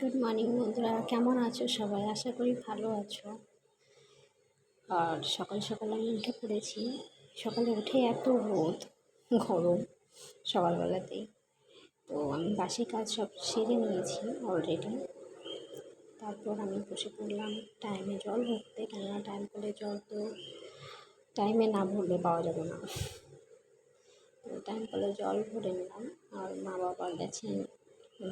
Good morning বন্ধুরা, কেমন আছো সবাই? আশা করি ভালো আছো। আর সকাল সকাল আমি উঠে পড়েছি। সকালে উঠে এত রোদ, গরম সকালবেলাতেই। তো আমি বাসি কাজ সব সেরে নিয়েছি অলরেডি। তারপর আমি বসে পড়লাম টাইমে জল ভরতে, কেননা টাইম করে জল তো টাইমে না ভরলে পাওয়া যাবে না। তো টাইম করে জল ভরে নিলাম। আর মা বাবা গেছেন,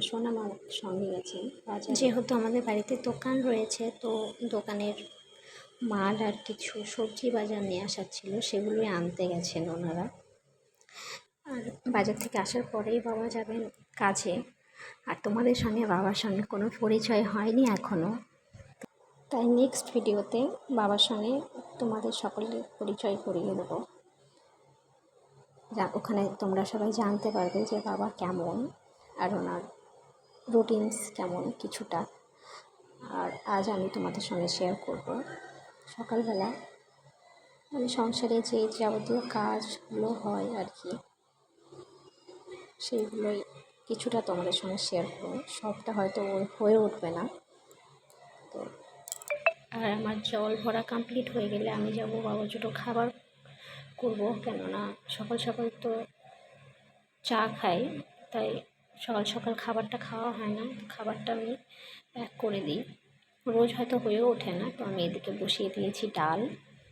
সোনা মা সঙ্গে গেছেন বাজারে। যেহেতু আমাদের বাড়িতে দোকান রয়েছে, তো দোকানের মাল আর কিছু সবজি বাজার নিয়ে আসার ছিল, সেগুলোই আনতে গেছেন ওনারা। আর বাজার থেকে আসার পরেই বাবা যাবেন কাজে। আর তোমাদের সঙ্গে বাবার সঙ্গে কোনো পরিচয় হয়নি এখনও, তাই নেক্সট ভিডিওতে বাবার সঙ্গে তোমাদের সকলের পরিচয় করিয়ে দেবো। ওখানে তোমরা সবাই জানতে পারবে যে বাবা কেমন আর ওনার রুটিনস কেমন কিছুটা। আর আজ আমি তোমাদের সঙ্গে শেয়ার করব সকালবেলা মানে সংসারে যে যাবতীয় কাজগুলো হয় আর কি, সেইগুলোই কিছুটা তোমাদের সঙ্গে শেয়ার করব। সবটা হয়তো হয়ে উঠবে না। তো আর আমার জল ভরা কমপ্লিট হয়ে গেলে আমি যাব বাবা ছোটো খাবার করব, কেননা সকাল সকাল তো চা খাই, তাই সকাল সকাল খাবারটা খাওয়া হয় না। খাবারটা আমি প্যাক করে দিই, রোজ হয়তো হয়েও ওঠে না। তো আমি এদিকে বসিয়ে দিয়েছি ডাল,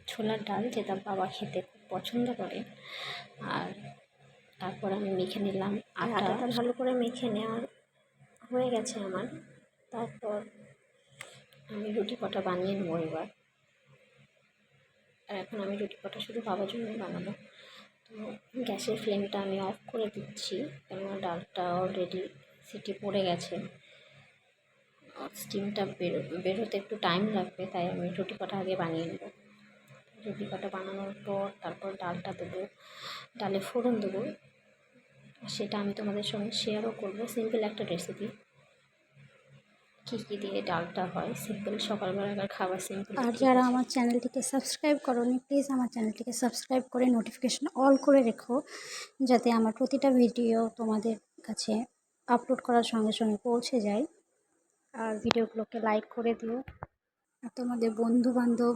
ছোলার ডাল, যেটা বাবা খেতে খুব পছন্দ করে। আর তারপর আমি মেখে নিলাম আটাটা ভালো করে মেখে নেওয়ার হয়ে গেছে আমার। তারপর আমি রুটি কটা বানিয়ে নেবো এবার। আর এখন আমি রুটি কটা শুধু বাবার জন্যই বানাবো। তো গ্যাসের ফ্লেমটা আমি অফ করে দিচ্ছি, কেননা ডালটা অলরেডি সিটি পড়ে গেছে। স্টিমটা বেরোতে একটু টাইম লাগবে, তাই আমি রুটি কটা আগে বানিয়ে নেব। রুটি কটা বানানোর পর তারপর ডালটা দেবো, ডালে ফোড়ন দেবো। সেটা আমি তোমাদের সঙ্গে শেয়ারও করবো। সিম্পল একটা রেসিপি, কী দিয়ে ডালটা হয়, সিম্পল সকালবেলাকার খাবার সিম্পল। আর যারা আমার চ্যানেলটিকে সাবস্ক্রাইব করোনি, প্লিজ আমার চ্যানেলটিকে সাবস্ক্রাইব করে নোটিফিকেশন অল করে রেখো, যাতে আমার প্রতিটা ভিডিও তোমাদের কাছে আপলোড করার সঙ্গে সঙ্গে পৌঁছে যায়। আর ভিডিওগুলোকে লাইক করে দিও, আর তোমাদের বন্ধু বান্ধব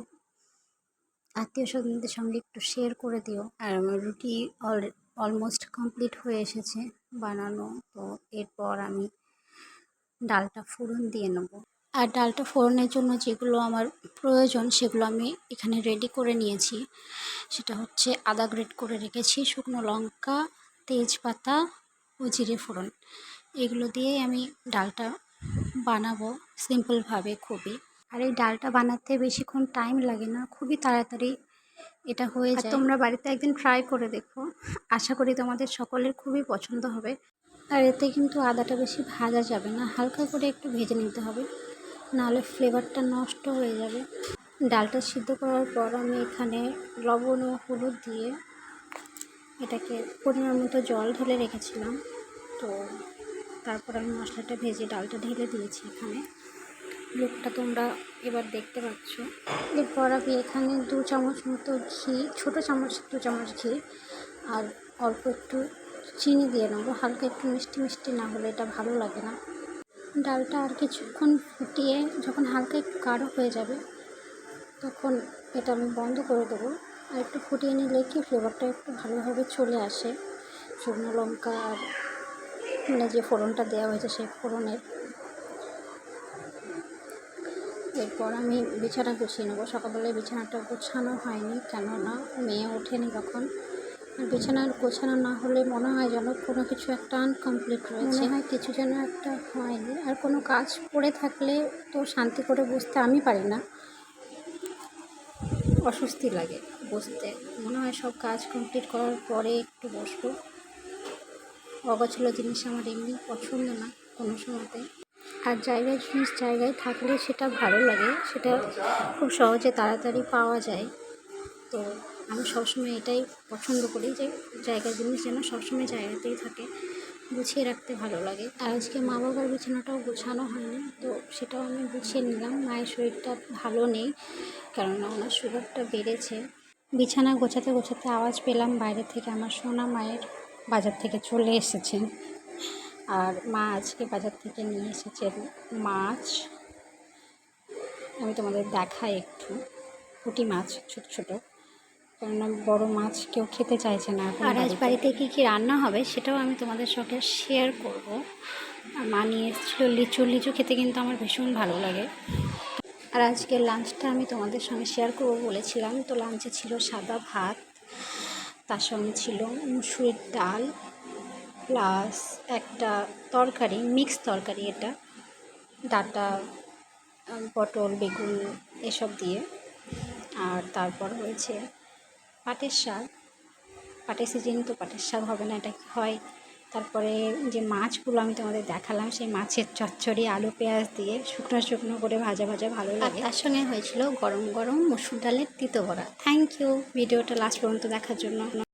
আত্মীয় স্বজনদের সঙ্গে একটু শেয়ার করে দিও। আর আমার রুটি অলমোস্ট কমপ্লিট হয়ে এসেছে বানানো। তো এরপর আমি ডালটা ফোড়ন দিয়ে নেব। আর ডালটা ফোড়নের জন্য যেগুলো আমার প্রয়োজন সেগুলো আমি এখানে রেডি করে নিয়েছি। সেটা হচ্ছে আদা গ্রেট করে রেখেছি, শুকনো লঙ্কা, তেজপাতা ও জিরে ফোড়ন। এগুলো দিয়েই আমি ডালটা বানাবো সিম্পলভাবে খুবই। আর এই ডালটা বানাতে বেশিক্ষণ টাইম লাগে না, খুবই তাড়াতাড়ি এটা হয়ে যায়। তোমরা বাড়িতে একদিন ট্রাই করে দেখো, আশা করি তোমাদের সকলের খুবই পছন্দ হবে। আর এতে কিন্তু আদাটা বেশি ভাজা যাবে না, হালকা করে একটু ভেজে নিতে হবে, নাহলে ফ্লেভারটা নষ্ট হয়ে যাবে। ডালটা সিদ্ধ করার পর আমি এখানে লবণ ও হলুদ দিয়ে এটাকে পরিমাণ মতো জল ঢেলে রেখেছিলাম। তো তারপর আমি মশলাটা ভেজে ডালটা ঢেলে দিয়েছি এখানে। লুকটা তোমরা এবার দেখতে পাচ্ছ। এরপর আমি এখানে 2 চামচ মতো ঘি, ছোটো চামচ 2 চামচ ঘি আর অল্প একটু চিনি দিয়ে নেবো। হালকা একটু মিষ্টি মিষ্টি না হলে এটা ভালো লাগে না। ডালটা আর কিছুক্ষণ ফুটিয়ে যখন হালকা একটু গাঢ় হয়ে যাবে, তখন এটা আমি বন্ধ করে দেবো। আর একটু ফুটিয়ে নিলে কি ফ্লেভারটা একটু ভালোভাবে চলে আসে, শুকনো লঙ্কা আর মানে যে ফোড়নটা দেওয়া হয়েছে সেই ফোড়নের। এরপর আমি বিছানা গুছিয়ে নেবো। সকালবেলায় বিছানাটা গোছানো হয়নি, কেননা মেয়ে ওঠেনি তখন। আর বিছানার গোছানো না হলে মনে হয় যেন কোনো কিছু একটা আনকমপ্লিট রয়েছে, মনে হয় কিছু যেন একটা হয়নি। আর কোনো কাজ পড়ে থাকলে তো শান্তি করে বসতে আমি পারি না, অস্বস্তি লাগে বসতে। মনে হয় সব কাজ কমপ্লিট করার পরে একটু বসবো। অগোছালো জিনিস আমার এমনি পছন্দ না কোনো সময়তে। আর জায়গায় জিনিস জায়গায় থাকলে সেটা ভালো লাগে, সেটা খুব সহজে তাড়াতাড়ি পাওয়া যায়। তো আমি সবসময় এটাই পছন্দ করি যে জায়গার জিনিস যেন সবসময় জায়গাতেই থাকে, গুছিয়ে রাখতে ভালো লাগে। আর আজকে মা বাবার বিছানাটাও গোছানো হয়নি, তো সেটাও আমি গুছিয়ে নিলাম। মায়ের শরীরটা ভালো নেই, কেননা ওনার সুগারটা বেড়েছে। বিছানা গোছাতে গোছাতে আওয়াজ পেলাম বাইরে থেকে, আমার সোনা মায়ের বাজার থেকে চলে এসেছেন। আর মা আজকে বাজার থেকে নিয়ে এসেছেন মাছ। আমি তোমাদের দেখাই একটু, পুঁটি মাছ ছোট ছোট, কেননা বড় মাছ কেউ খেতে চাইছে না। আর আজ বাড়িতে কী কী রান্না হবে সেটাও আমি তোমাদের সঙ্গে শেয়ার করব। আর মা নিয়ে এসেছিলো লিচু। লিচু খেতে কিন্তু আমার ভীষণ ভালো লাগে। আর আজকের লাঞ্চটা আমি তোমাদের সঙ্গে শেয়ার করবো বলেছিলাম, তো লাঞ্চে ছিল সাদা ভাত, তার সঙ্গে ছিল মুসুরির ডাল, প্লাস একটা তরকারি, মিক্স তরকারি, এটা ডাঁটা, পটল, বেগুন এসব দিয়ে। আর তারপর হয়েছে পাটের শাক। পাটের সিজন তো পাটের শাক হবে না, এটা কি হয়। তারপরে যে মাছগুলো আমি তোমাদের দেখালাম, সেই মাছের চচ্চড়ি আলু পেঁয়াজ দিয়ে শুকনো শুকনো করে ভাজা ভাজা ভালো লাগে। তার সঙ্গে হয়েছিল গরম গরম মসুর ডালের তিতো বড়া। থ্যাংক ইউ ভিডিওটা লাস্ট পর্যন্ত দেখার জন্য।